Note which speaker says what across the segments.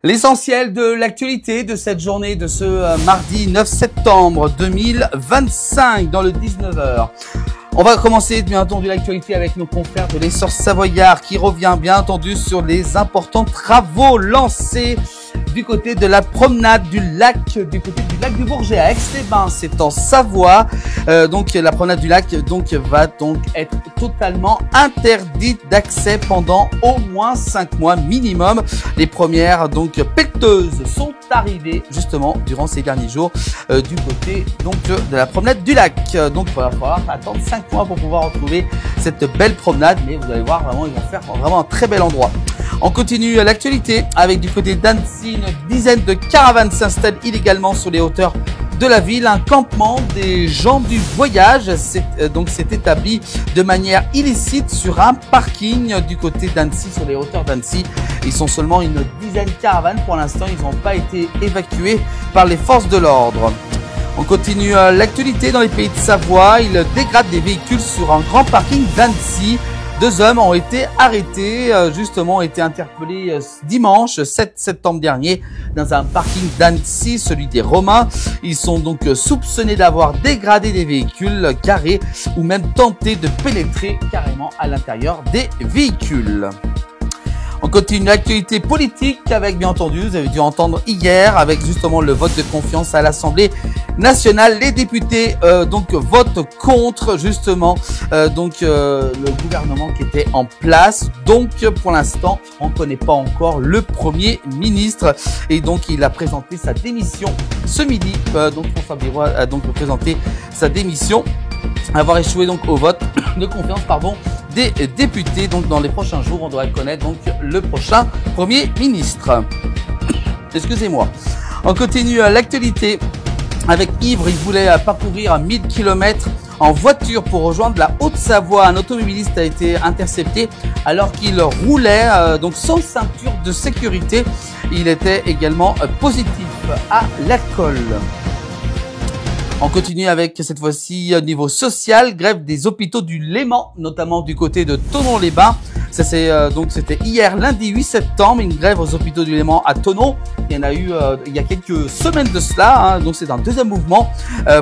Speaker 1: L'essentiel de l'actualité de cette journée, de ce mardi 9 septembre 2025 dans le 19h. On va commencer bien entendu l'actualité avec nos confrères de l'Essor Savoyard qui revient bien entendu sur les importants travaux lancés du côté de la promenade du lac du Bourget à Aix-les-Bains, c'est en Savoie. Donc la promenade du lac va être totalement interdite d'accès pendant au moins 5 mois minimum. Les premières pelleteuses sont arrivées justement durant ces derniers jours du côté de la promenade du lac. Donc il va falloir attendre 5 mois pour pouvoir retrouver cette belle promenade, mais vous allez voir vraiment ils vont faire vraiment un très bel endroit. On continue l'actualité avec du côté d'Annecy, une dizaine de caravanes s'installent illégalement sur les hauteurs de la ville. Un campement des gens du voyage s'est établi de manière illicite sur un parking du côté d'Annecy, sur les hauteurs d'Annecy. Ils sont seulement une dizaine de caravanes pour l'instant, ils n'ont pas été évacués par les forces de l'ordre. On continue l'actualité dans les pays de Savoie. Ils dégradent des véhicules sur un grand parking d'Annecy. 2 hommes ont été arrêtés, ont été interpellés dimanche 7 septembre dernier dans un parking d'Annecy, celui des Romains. Ils sont donc soupçonnés d'avoir dégradé des véhicules garés ou même tenté de pénétrer carrément à l'intérieur des véhicules. On continue l'actualité politique avec, bien entendu, vous avez dû entendre hier, avec justement le vote de confiance à l'Assemblée nationale. Les députés votent contre justement le gouvernement qui était en place. Donc pour l'instant, on ne connaît pas encore le Premier ministre et donc il a présenté sa démission ce midi. François Bayrou a donc présenté sa démission, avoir échoué au vote de confiance des députés. Donc dans les prochains jours, on devrait connaître le prochain Premier ministre. Excusez-moi. On continue l'actualité avec Ivre. Il voulait parcourir 1000 km en voiture pour rejoindre la Haute-Savoie. Un automobiliste a été intercepté alors qu'il roulait sans ceinture de sécurité. Il était également positif à l'alcool. On continue avec cette fois-ci au niveau social, grève des hôpitaux du Léman, notamment du côté de Thonon-les-Bains. Ça c'était hier lundi 8 septembre, une grève aux hôpitaux du Léman à Thonon. Il y en a eu il y a quelques semaines de cela, donc c'est un deuxième mouvement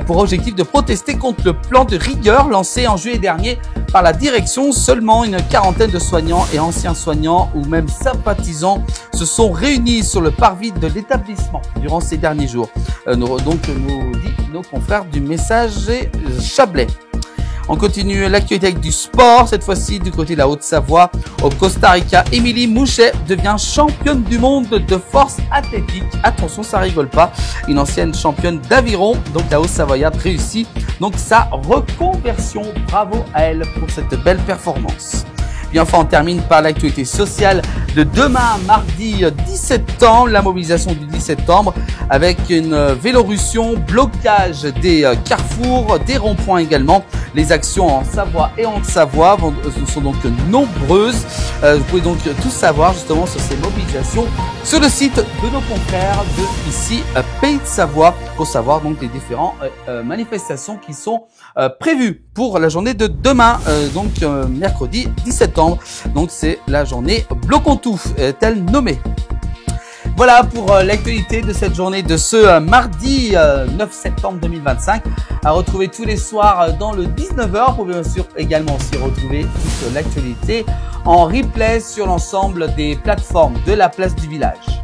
Speaker 1: pour objectif de protester contre le plan de rigueur lancé en juillet dernier par la direction. Seulement une quarantaine de soignants et anciens soignants ou même sympathisants se sont réunis sur le parvis de l'établissement durant ces derniers jours. Nous dit nos confrères du Messager Chablais. On continue l'actualité avec du sport, cette fois-ci du côté de la Haute-Savoie. Au Costa Rica, Émilie Mouchet devient championne du monde de force athlétique. Attention, ça rigole pas. Une ancienne championne d'aviron, donc la Haute-Savoyarde réussit sa reconversion. Bravo à elle pour cette belle performance. Puis enfin, on termine par l'actualité sociale de demain, mardi 10 septembre, la mobilisation du 10 septembre avec une vélorussion, blocage des carrefours, des ronds-points également. Les actions en Savoie et en Haute-Savoie sont donc nombreuses. Vous pouvez donc tout savoir justement sur ces mobilisations sur le site de nos confrères de ici, Pays de Savoie, pour savoir donc les différentes manifestations qui sont prévues pour la journée de demain, mercredi 10 septembre. Donc c'est la journée Bloc-on-Tout, est-elle nommée. Voilà pour l'actualité de cette journée de ce mardi 9 septembre 2025. À retrouver tous les soirs dans le 19h. Vous pouvez bien sûr également aussi retrouver toute l'actualité en replay sur l'ensemble des plateformes de la place du village.